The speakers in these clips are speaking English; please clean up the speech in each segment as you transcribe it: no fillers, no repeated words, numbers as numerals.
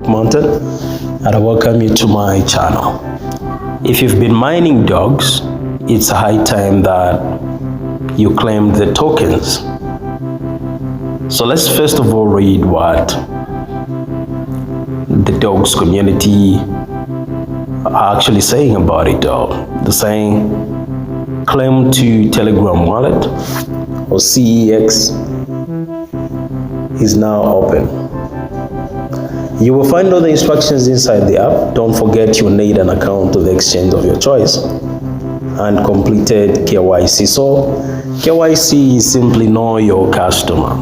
Mountain, and I welcome you to my channel. If you've been mining dogs, it's high time that you claim the tokens. So let's first of all read what the dogs community are actually saying about it all. They're saying claim to Telegram wallet or CEX is now open. You will find all the instructions inside the app. Don't forget you need an account of the exchange of your choice and completed KYC. So KYC is simply know your customer.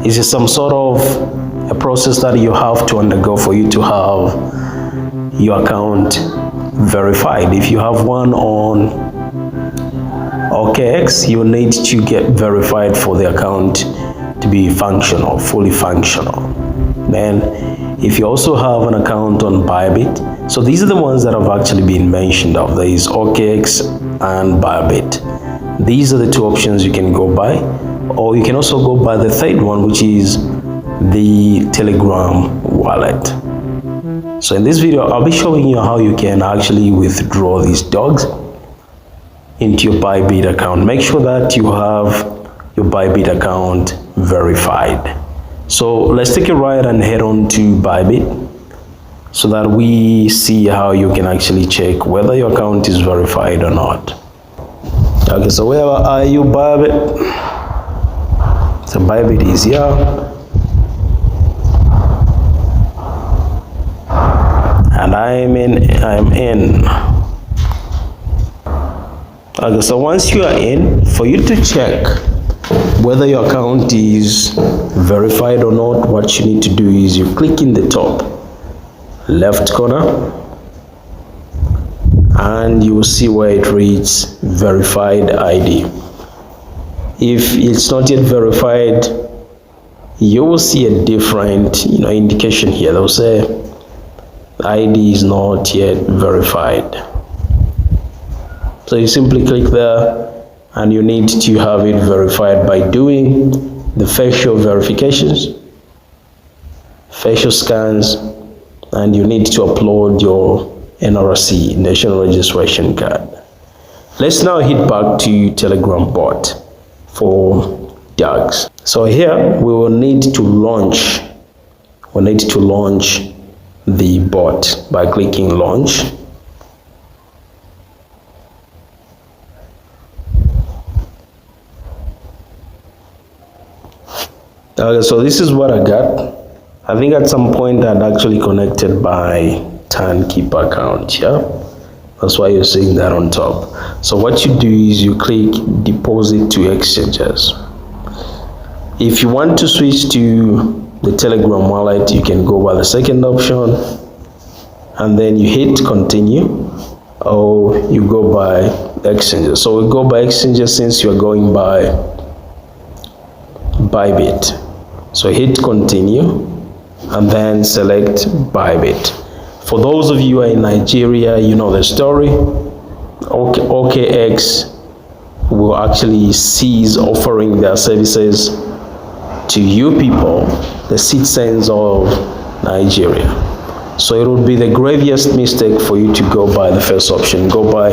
Is it some sort of a process that you have to undergo for you to have your account verified? If you have one on OKX, you need to get verified for the account to be functional, fully functional. Then if you also have an account on Bybit, so these are the ones that have actually been mentioned of. There is OKX and Bybit. These are the two options you can go by, or you can also go by the third one, which is the Telegram wallet. So in this video, I'll be showing you how you can actually withdraw these dogs into your Bybit account. Make sure that you have your Bybit account verified. So let's take a ride and head on to Bybit so that we see how you can actually check whether your account is verified or not. Okay, so where are you, Bybit? So Bybit is here. And I'm in. Okay, so once you are in, for you to check whether your account is verified or not, what you need to do is you click in the top left corner and you will see where it reads verified ID. If it's not yet verified, you will see a different indication here. They'll say ID is not yet verified. So you simply click there and you need to have it verified by doing the facial verifications, facial scans, and you need to upload your NRC, National Registration Card. Let's now hit back to Telegram bot for dogs. So here we will need to launch. The bot by clicking launch. Okay, so this is what I got. I think at some point I'd actually connected my Timekeeper account. Yeah, that's why you're seeing that on top. So what you do is you click deposit to exchanges. If you want to switch to the Telegram wallet, you can go by the second option and then you hit continue, or you go by exchanges. So we go by exchanges since you're going by Bybit. So hit continue and then select Bybit. For those of you who are in Nigeria, you know the story. OKX will actually cease offering their services to you people, the citizens of Nigeria. So it would be the gravest mistake for you to go by the first option. Go by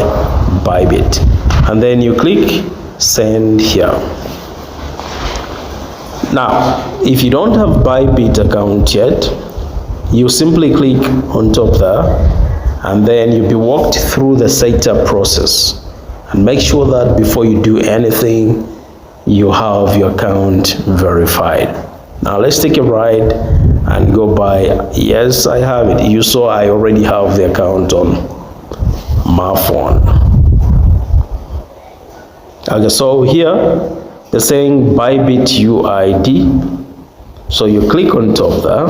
Bybit and then you click send here. Now, if you don't have Bybit account yet, you simply click on top there and then you'll be walked through the setup process. And make sure that before you do anything, you have your account verified. Now let's take a ride and go by, yes, I have it. You saw I already have the account on my phone. Okay, so here, they're saying Bybit UID. So you click on top there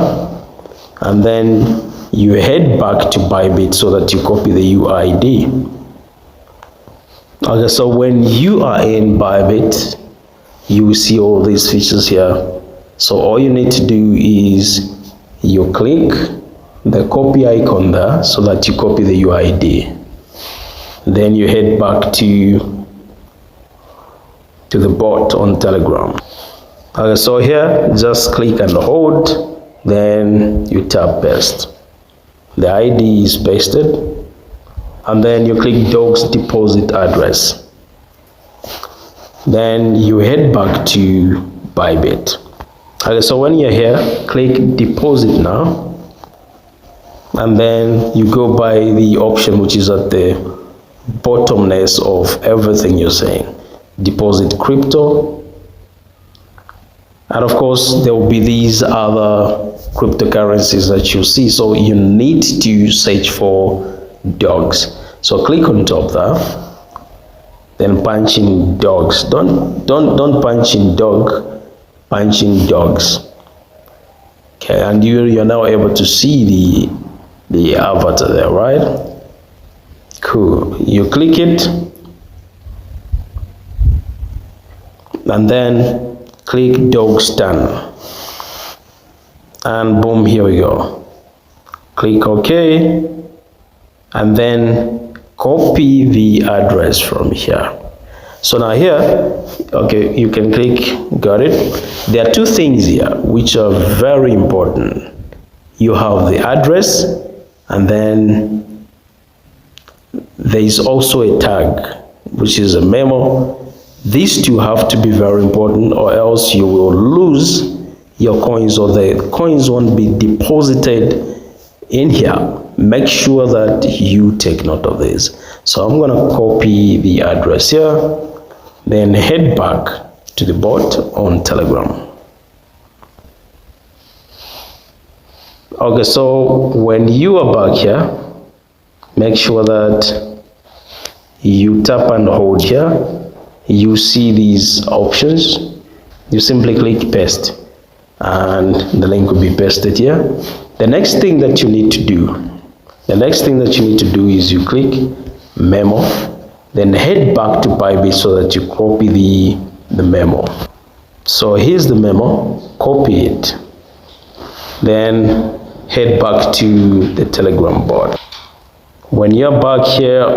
and then you head back to Bybit so that you copy the UID. Okay, so when you are in Bybit, you will see all these features here. So all you need to do is you click the copy icon there so that you copy the UID. Then you head back to the bot on Telegram. Okay, so here just click and hold then you tap paste. The ID is pasted, and then you click dog's deposit address. Then you head back to Bybit. Okay, so when you're here, click deposit now, and then you go by the option which is at the bottomness of everything you're saying. Deposit crypto, and of course there will be these other cryptocurrencies that you see, so you need to search for dogs. So click on top there, then punch in dogs. Don't punch in dog, punch in dogs. Okay, and you're now able to see the avatar there, right? Cool. You click it, and then click dogs done, and boom, here we go. Click OK, and then copy the address from here. So now here, okay, you can click, got it. There are two things here which are very important. You have the address, and then there is also a tag, which is a memo. These two have to be very important, or else you will lose your coins, or the coins won't be deposited in here. Make sure that you take note of this. So I'm going to copy the address here, then head back to the bot on Telegram. Okay, so when you are back here, make sure that you tap and hold here. You see these options. You simply click paste, and the link will be pasted here. The next thing that you need to do, is you click memo, then head back to Bybit so that you copy the memo. So here's the memo, copy it, then head back to the Telegram bot. When you're back here,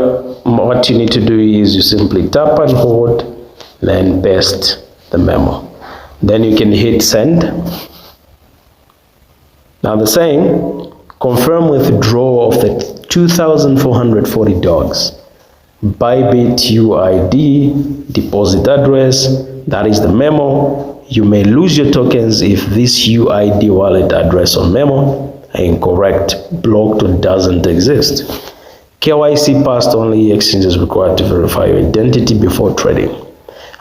what you need to do is you simply tap and hold, then paste the memo. Then you can hit send. Now the saying, confirm withdrawal of the 2,440 dogs. Bybit UID, deposit address, that is the memo. You may lose your tokens if this UID wallet address or memo are incorrect, blocked, or doesn't exist. KYC passed, only exchanges required to verify your identity before trading.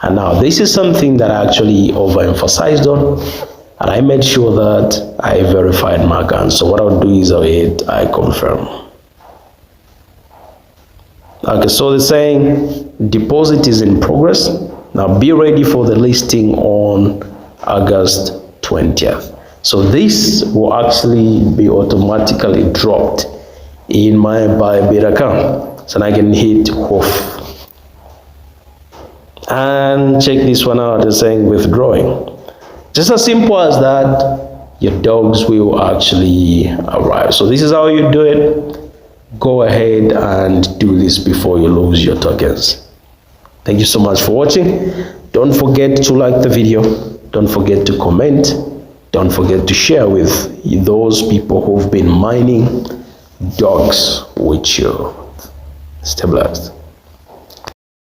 And now this is something that I actually overemphasized on, and I made sure that I verified my account. So what I'll do is I'll hit I confirm. Okay, so they're saying deposit is in progress. Now be ready for the listing on August 20th. So this will actually be automatically dropped in my Bybit account. So I can hit off. And check this one out, it's saying withdrawing. Just as simple as that, your dogs will actually arrive. So this is how you do it. Go ahead and do this before you lose your tokens. Thank you so much for watching. Don't forget to like the video. Don't forget to comment. Don't forget to share with those people who've been mining dogs with you. Stay blessed.